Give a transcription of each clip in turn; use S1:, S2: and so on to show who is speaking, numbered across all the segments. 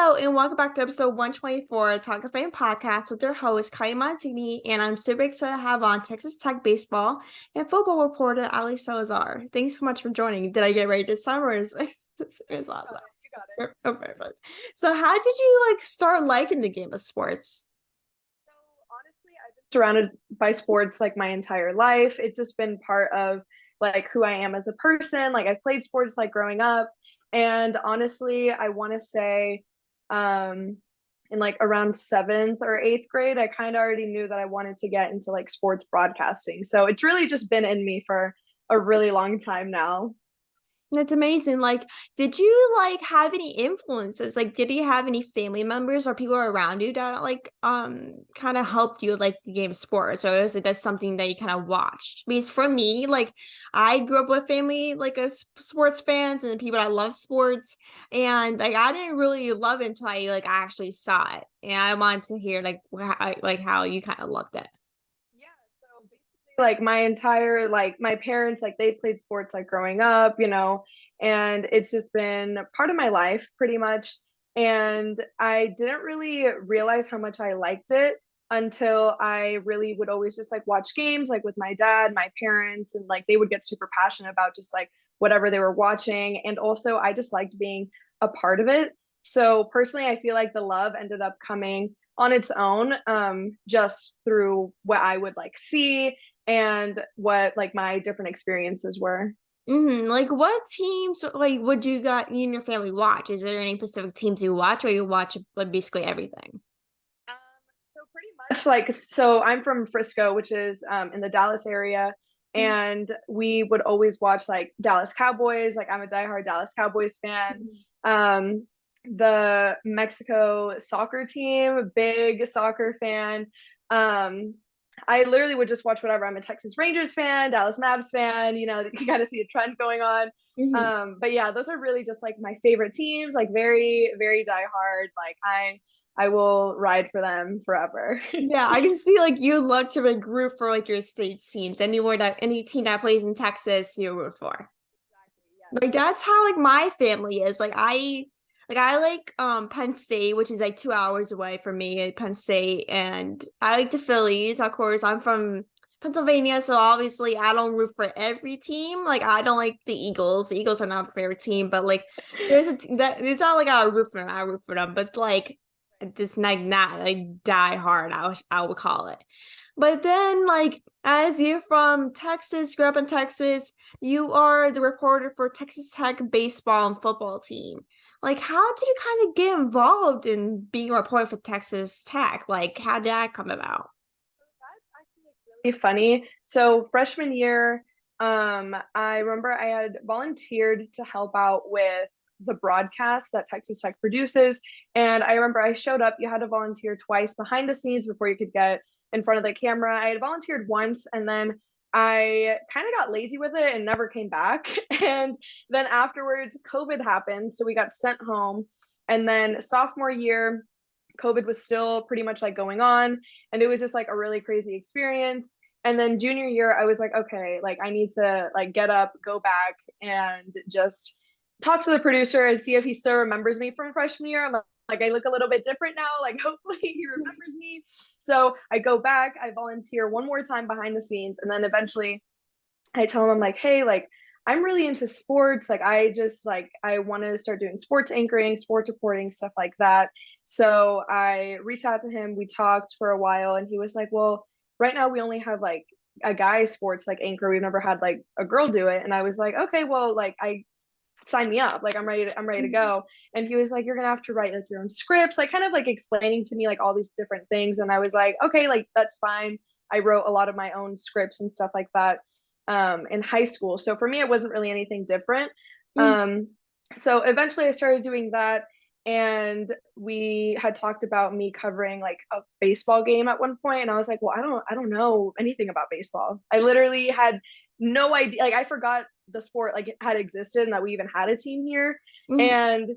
S1: Hello and welcome back to episode 124 of Talkoffamepod podcast with your host Kylie Montigney, and I'm super excited to have on Texas Tech baseball and football reporter Ali Salazar. Thanks so much for joining. Did I get right this time or is it's last time?
S2: You got it.
S1: Oh, perfect. So how did you start liking the game of sports?
S2: So honestly, I've been surrounded by sports like my entire life. It's just been part of like who I am as a person. Like I've played sports like growing up. And honestly, I want to say in like around seventh or eighth grade, I kind of already knew that I wanted to get into like sports broadcasting. So it's really just been in me for a really long time now.
S1: That's amazing. Did you have any influences? Did you have any family members or people around you that kind of helped you like the game of sports, or is it just something that you kind of watched? Because for me, I grew up with family sports fans and people that love sports, and I didn't really love it until I actually saw it, and I wanted to hear how you kind of loved it.
S2: Yeah, so basically like my entire like my parents like they played sports like growing up, and it's just been part of my life pretty much. And I didn't really realize how much I liked it until I really would always just like watch games like with my dad, my parents, and like they would get super passionate about just like whatever they were watching. And also I just liked being a part of it. So personally, I feel like the love ended up coming on its own, just through what I would like see and what like my different experiences were.
S1: Like what teams would you and your family watch? Is there any specific teams you watch, or you watch like basically everything?
S2: Um, so pretty much like so I'm from Frisco, which is in the Dallas area, and we would always watch like Dallas Cowboys. Like I'm a diehard Dallas Cowboys fan.
S1: Mhm.
S2: Um, the Mexico soccer team, big soccer fan. Um, I literally would just watch whatever. I'm a Texas Rangers fan, Dallas Mavs fan. You got to see a trend going on.
S1: Mhm.
S2: But yeah, those are really just like my favorite teams. Like very, very diehard. Like I will ride for them forever.
S1: Yeah, I can see you love to root for your state teams. Any team that plays in Texas, you root for.
S2: Exactly.
S1: Like that's how my family is. I like Penn State, which is like 2 hours away from me at Penn State, and I like the Phillies. Of course, I'm from Pennsylvania, so obviously I don't root for every team. Like I don't like the Eagles. The Eagles are not my favorite team, but that it's not like I root for them. I root for them, but just like not like die hard. I would call it. But then as you're from Texas, grew up in Texas, you are the reporter for Texas Tech baseball and football team. How did you kind of get involved in being a reporter for Texas Tech? How did that come about?
S2: That's actually really funny. So freshman year, I remember I had volunteered to help out with the broadcast that Texas Tech produces. And I remember I showed up, you had to volunteer twice behind the scenes before you could get in front of the camera. I had volunteered once and then I kind of got lazy with it and never came back. And then afterwards, COVID happened. So we got sent home. And then sophomore year, COVID was still pretty much like going on. And it was just like a really crazy experience. And then junior year, I was like, okay, like I need to like get up, go back, and just talk to the producer and see if he still remembers me from freshman year. Like I look a little bit different now. Like hopefully he remembers me. So I go back, I volunteer one more time behind the scenes, and then eventually I tell him I'm like, hey, like I'm really into sports. Like I just like I want to start doing sports anchoring, sports reporting, stuff like that. So I reached out to him. We talked for a while, and he was like, well, right now we only have like a guy sports like anchor. We've never had like a girl do it. And I was like, okay, well, like I sign me up. Like I'm ready to go. And he was like, you're gonna have to write like your own scripts, like kind of like explaining to me like all these different things. And I was like, okay, like that's fine. I wrote a lot of my own scripts and stuff like that in high school. So for me, it wasn't really anything different. Um, so eventually I started doing that. And we had talked about me covering like a baseball game at one point, and I was like, well, I don't know anything about baseball. I literally had no idea. Like I forgot the sport like it had existed and that we even had a team here.
S1: Mhm.
S2: And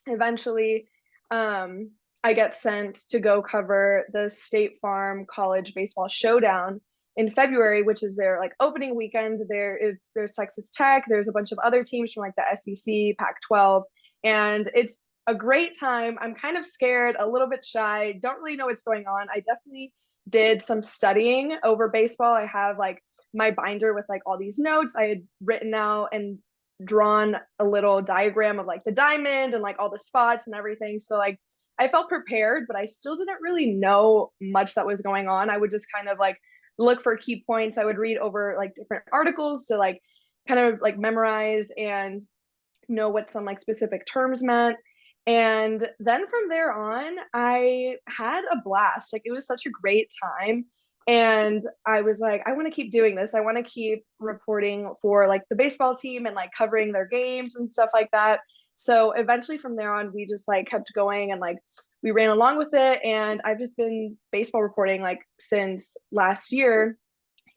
S2: eventually, um, I get sent to go cover the State Farm College Baseball Showdown in February, which is their like opening weekend. There's Texas Tech, there's a bunch of other teams from like the SEC, Pac-12, and it's a great time. I'm kind of scared, a little bit shy, don't really know what's going on. I definitely did some studying over baseball. I have like my binder with like all these notes I had written out and drawn a little diagram of like the diamond and like all the spots and everything. So like I felt prepared, but I still didn't really know much that was going on. I would just kind of like look for key points. I would read over like different articles to like kind of like memorize and know what some like specific terms meant. And then from there on, I had a blast. Like it was such a great time. And I was like, I want to keep doing this. I want to keep reporting for like the baseball team and like covering their games and stuff like that. So eventually from there on, we just like kept going and like we ran along with it. And I've just been baseball reporting like since last year,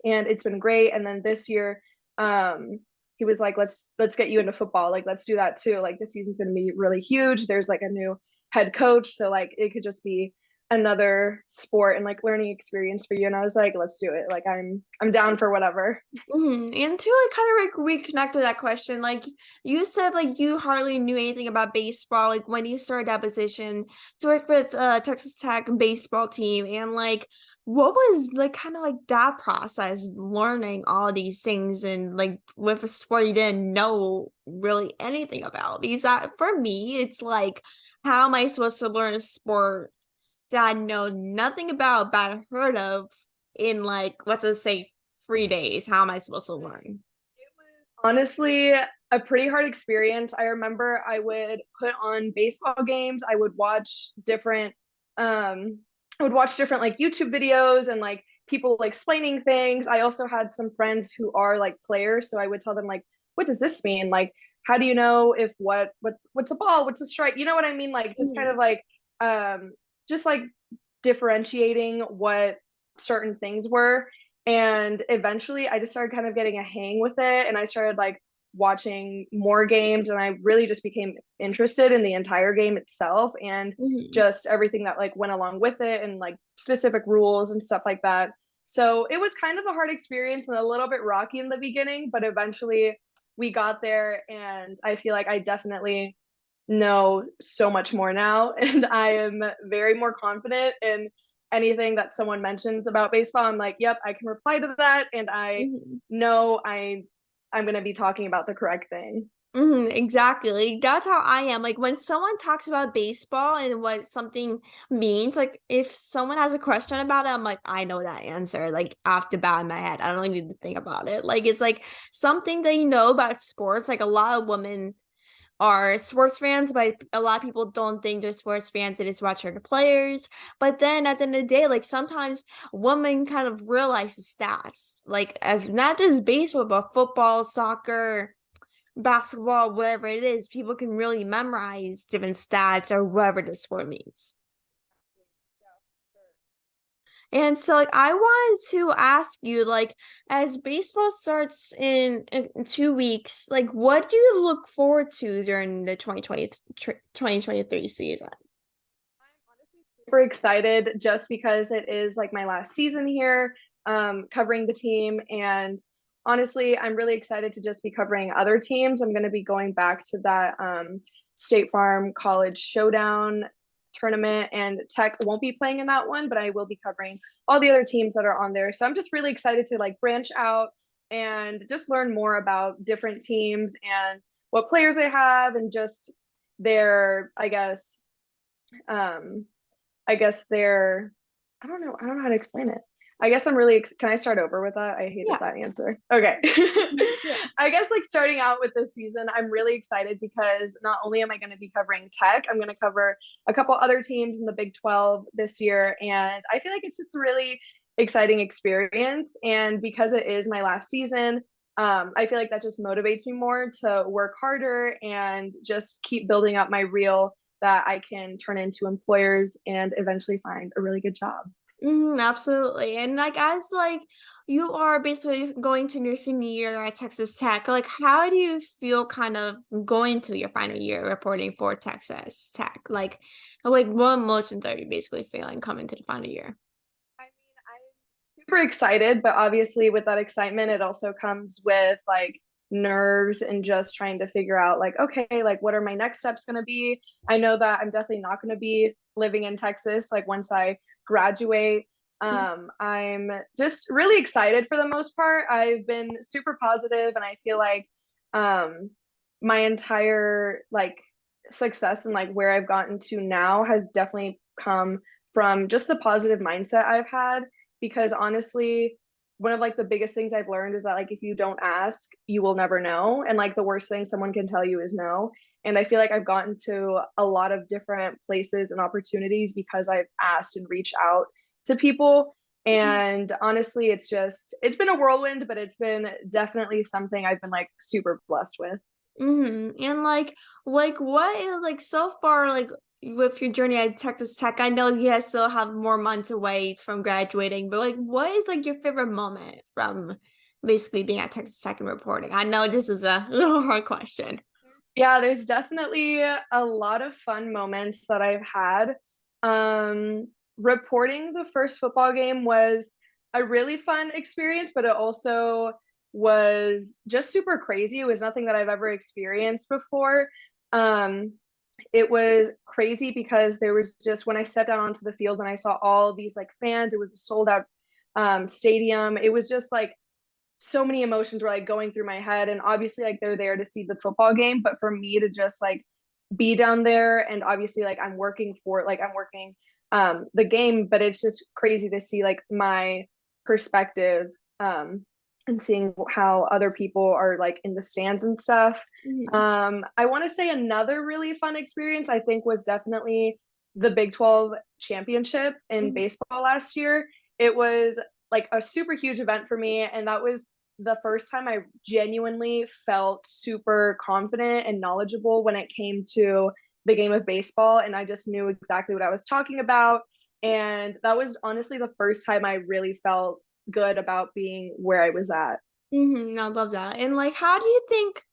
S2: and it's been great. And then this year, he was like, let's get you into football. Like, let's do that too. Like, this season's gonna be really huge. There's like a new head coach, so like it could just be another sport and like learning experience for you. And I was like, let's do it. Like, I'm down for whatever.
S1: And to like kind of like reconnect with that question, like you said, like you hardly knew anything about baseball, like when you started that position to work with Texas Tech baseball team, and like what was like kind of like that process, learning all these things and like with a sport you didn't know really anything about? Because that for me, it's like, how am I supposed to learn a sport that I know nothing about but heard of in like, let's just say 3 days? How am I supposed to learn?
S2: Honestly, a pretty hard experience. I remember I would put on baseball games. I would watch different like YouTube videos and like people like explaining things. I also had some friends who are like players, so I would tell them like, what does this mean? Like, how do you know if what's a ball, what's a strike? You know what I mean? Like just kind
S1: Mhm.
S2: of like just like differentiating what certain things were. And eventually I just started kind of getting a hang with it, and I started like watching more games, and I really just became interested in the entire game itself and
S1: Mhm.
S2: just everything that like went along with it and like specific rules and stuff like that. So it was kind of a hard experience and a little bit rocky in the beginning, but eventually we got there, and I feel like I definitely know so much more now. And I am very more confident in anything that someone mentions about baseball. I'm like, yep, I can reply to that, and I
S1: Mhm.
S2: know I'm going to be talking about the correct thing.
S1: Exactly. That's how I am. Like when someone talks about baseball and what something means, like if someone has a question about it, I'm like, I know that answer, like off the bat in my head. I don't even need to think about it. Like it's like something that you know about sports. Like a lot of women are sports fans, but a lot of people don't think they're sports fans. They just watch the players. But then at the end of the day, like sometimes women kind of realize the stats, like if not just baseball, but football, soccer, basketball, whatever it is, people can really memorize different stats or whatever the sport means. And so like I wanted to ask you, like, as baseball starts in 2 weeks, like what do you look forward to during the 2023 season?
S2: Super excited just because it is like my last season here, covering the team. And honestly, I'm really excited to just be covering other teams. I'm going to be going back to that State Farm College Showdown tournament, and Tech won't be playing in that one, but I will be covering all the other teams that are on there. So I'm just really excited to like branch out and just learn more about different teams and what players they have and just their, um, I guess they're, I don't know how to explain it. I guess I'm really, can I start over with that? I hated
S1: Yeah.
S2: that answer. Okay.
S1: Yeah.
S2: I guess like starting out with this season, I'm really excited because not only am I going to be covering Tech, I'm going to cover a couple other teams in the Big 12 this year. And I feel like it's just a really exciting experience. And because it is my last season, I feel like that just motivates me more to work harder and just keep building up my reel that I can turn into employers and eventually find a really good job.
S1: Absolutely. And like as like you are basically going to your senior year at Texas Tech, like how do you feel kind of going to your final year reporting for Texas Tech? Like what emotions are you basically feeling coming to the final year?
S2: I mean, I'm super excited, but obviously with that excitement, it also comes with like nerves and just trying to figure out like, okay, like what are my next steps going to be? I know that I'm definitely not going to be living in Texas like once I graduate. I'm just really excited for the most part. I've been super positive and I feel like um my entire like success and like where I've gotten to now has definitely come from just the positive mindset I've had, because honestly, one of like the biggest things I've learned is that like if you don't ask, you will never know. And like the worst thing someone can tell you is no. And I feel like I've gotten to a lot of different places and opportunities because I've asked and reached out to people. And honestly, it's been a whirlwind, but it's been definitely something I've been like super blessed with.
S1: And like what is like so far like with your journey at Texas Tech? I know you guys still have more months away from graduating, but like what is like your favorite moment from basically being at Texas Tech and reporting? I know this is a little hard question.
S2: Yeah, there's definitely a lot of fun moments that I've had. Um, Reporting the first football game was a really fun experience, but it also was just super crazy. It was nothing that I've ever experienced before. Um, it was crazy because there was just when I stepped out onto the field and I saw all these like fans, it was a sold out stadium. It was just like so many emotions were like going through my head, and obviously like they're there to see the football game, but for me to just like be down there, and obviously like I'm working the game, but it's just crazy to see like my perspective and seeing how other people are like in the stands and stuff.
S1: Mhm.
S2: I want to say another really fun experience I think was definitely the Big 12 championship in
S1: Mhm.
S2: baseball last year. It was like a super huge event for me, and that was the first time I genuinely felt super confident and knowledgeable when it came to the game of baseball, and I just knew exactly what I was talking about. And that was honestly the first time I really felt good about being where I was at.
S1: I love that. And like, how do you think,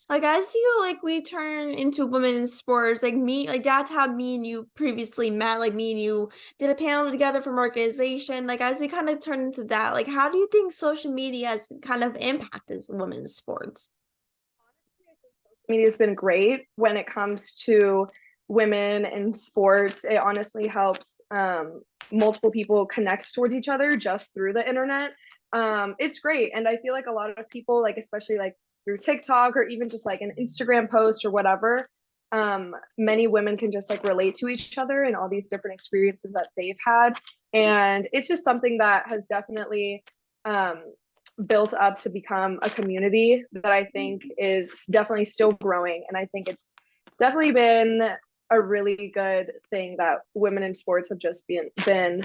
S1: like, as you like we turn into women in sports, like me, like that's how me and you previously met. Like me and you did a panel together from organization. Like as we kind of turn into that, like, how do you think social media has kind of impacted women's sports?
S2: Media has been great when it comes to women in sports. It honestly helps multiple people connect towards each other just through the internet. It's great, and I feel like a lot of people, like especially like through TikTok or even just like an Instagram post or whatever, many women can just like relate to each other and all these different experiences that they've had, and it's just something that has definitely um, built up to become a community that I think is definitely still growing. And I think it's definitely been a really good thing that women in sports have just been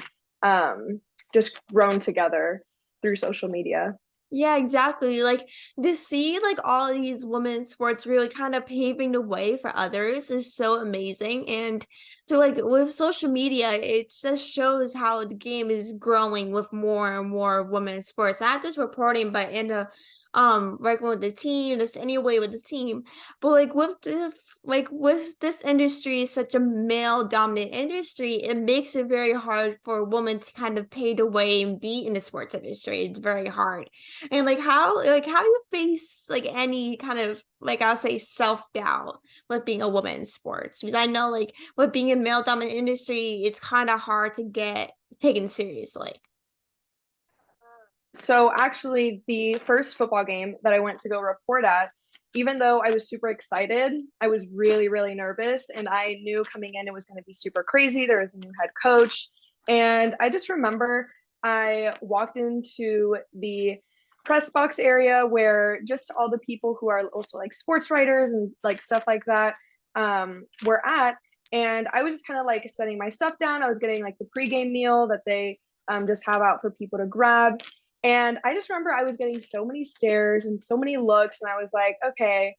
S2: just grown together through social media.
S1: Yeah, exactly. Like to see like all these women's sports really kind of paving the way for others is so amazing. And so like with social media, it just shows how the game is growing with more and more women's sports. Not just reporting, but in the working with the team, just anyway with the team. But like with this industry is such a male dominant industry, it makes it very hard for a woman to kind of pay the way and be in the sports industry. It's very hard. And like how you face like any kind of like I'll say self-doubt with being a woman in sports? Because I know like with being a male dominant industry, it's kind of hard to get taken seriously.
S2: So actually, the first football game that I went to go report at, even though I was super excited, I was really, really nervous. And I knew coming in it was going to be super crazy. There was a new head coach. And I just remember I walked into the press box area where just all the people who are also like sports writers and like stuff like that were at. And I was just kind of like setting my stuff down. I was getting like the pregame meal that they just have out for people to grab. And I just remember I was getting so many stares and so many looks, and I was like, okay,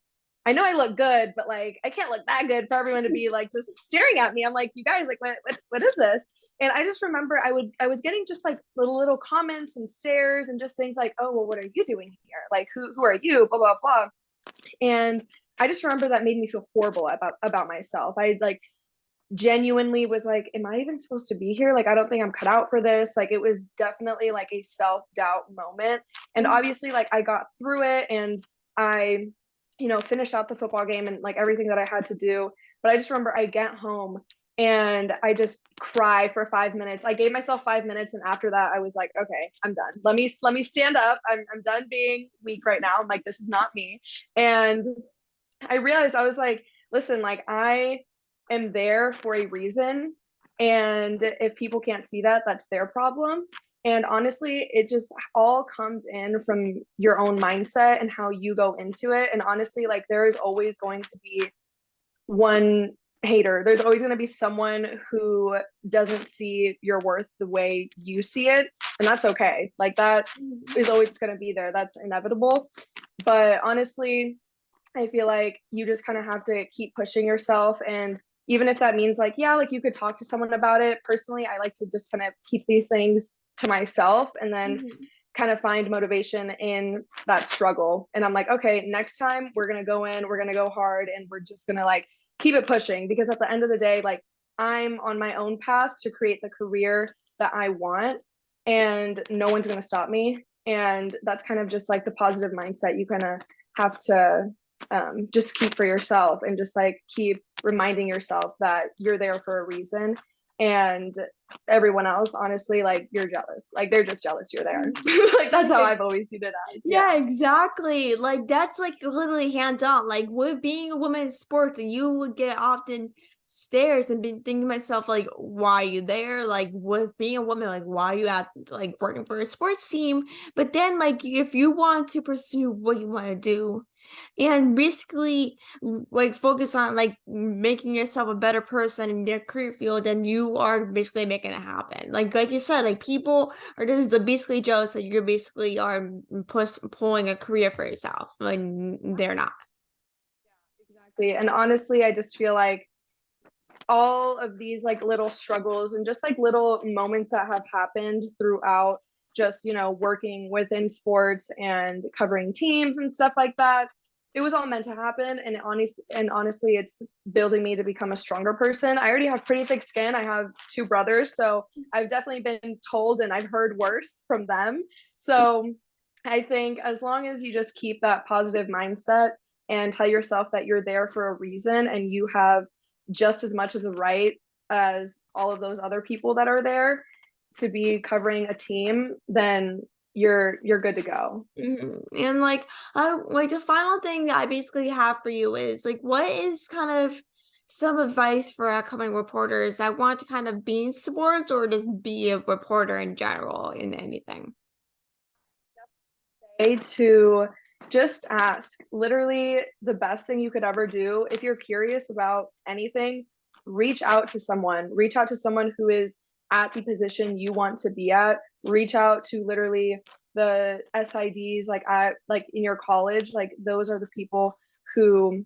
S2: I know I look good, but like I can't look that good for everyone to be like just staring at me. I'm like, you guys, like, what is this? And I just remember I was getting just like little comments and stares and just things like, oh, well, what are you doing here? Like, who are you? Blah blah blah. And I just remember that made me feel horrible about myself. I like genuinely was like, am I even supposed to be here? Like, I don't think I'm cut out for this. Like, it was definitely like a self doubt moment. And obviously, like, I got through it and I, finished out the football game and like everything that I had to do. But I just remember I get home and I just cry for 5 minutes. I gave myself 5 minutes, and after that, I was like, okay, I'm done. Let me stand up. I'm done being weak right now. I'm like, this is not me. And I realized, I was like, listen, like I am there for a reason. And if people can't see that, that's their problem. And honestly, it just all comes in from your own mindset and how you go into it. And honestly, like there is always going to be one hater. There's always going to be someone who doesn't see your worth the way you see it. And that's okay. Like that is always going to be there. That's inevitable. But honestly, I feel like you just kind of have to keep pushing yourself. And even if that means like, yeah, like you could talk to someone about it. Personally, I like to just kind of keep these things to myself and then kind of find motivation in that struggle. And I'm like, okay, next time we're going to go in, we're going to go hard, and we're just going to like keep it pushing, because at the end of the day, like I'm on my own path to create the career that I want, and no one's going to stop me. And that's kind of just like the positive mindset you kind of have to just keep for yourself, and just like keep reminding yourself that you're there for a reason. And everyone else, honestly, like you're jealous, like they're just jealous you're there. Like that's how I've always seen it as.
S1: Yeah, exactly. Like that's like literally hands on. Like with being a woman in sports, and you would get often stares and be thinking to myself, like, why are you there? Like with being a woman, like why are you at like working for a sports team? But then like if you want to pursue what you want to do, and basically like focus on like making yourself a better person in your career field, and you are basically making it happen. Like you said, like people are just basically jealous that you're basically are pulling a career for yourself when they're not.
S2: Exactly. And honestly, I just feel like all of these like little struggles and just like little moments that have happened throughout just, working within sports and covering teams and stuff like that, it was all meant to happen. And honestly, it's building me to become a stronger person. I already have pretty thick skin. I have two brothers, so I've definitely been told and I've heard worse from them. So I think as long as you just keep that positive mindset and tell yourself that you're there for a reason, and you have just as much as a right as all of those other people that are there to be covering a team, then you're good to go.
S1: And like I like the final thing that I basically have for you is like, what is kind of some advice for upcoming reporters that want to kind of be in sports or just be a reporter in general in anything?
S2: To just ask. Literally, the best thing you could ever do if you're curious about anything, reach out to someone who is at the position you want to be at. Reach out to literally the SIDs, like in your college. Like those are the people who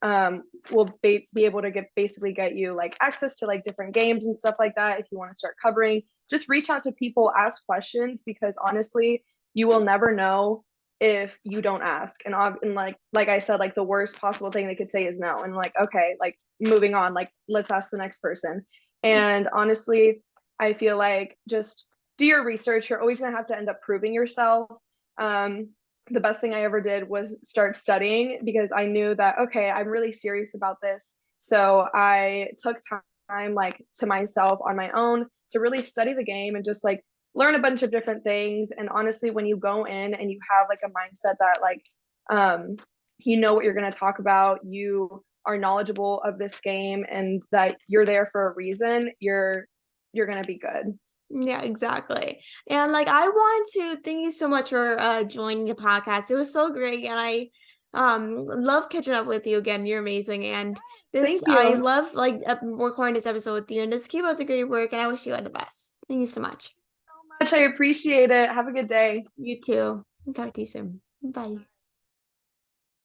S2: will be able to basically get you like access to like different games and stuff like that. If you want to start covering, just reach out to people, ask questions, because honestly, you will never know if you don't ask. And like I said, like the worst possible thing they could say is no. And like, okay, like moving on, like let's ask the next person. And honestly, I feel like just do your research. You're always going to have to end up proving yourself. The best thing I ever did was start studying, because I knew that, okay, I'm really serious about this. So I took time like to myself on my own to really study the game and just like learn a bunch of different things. And honestly, when you go in and you have like a mindset that like you know what you're going to talk about, you are knowledgeable of this game, and that you're there for a reason, you're going to be good.
S1: Yeah, exactly. And like I want to thank you so much for joining the podcast. It was so great, and I love catching up with you again. You're amazing. And this
S2: Thank
S1: I
S2: you
S1: love like recording this episode with you, and just keep up the great work, and I wish you all the best. Thank you so much.
S2: so much. I appreciate it. Have a good day.
S1: You too. Talk to you soon. Bye.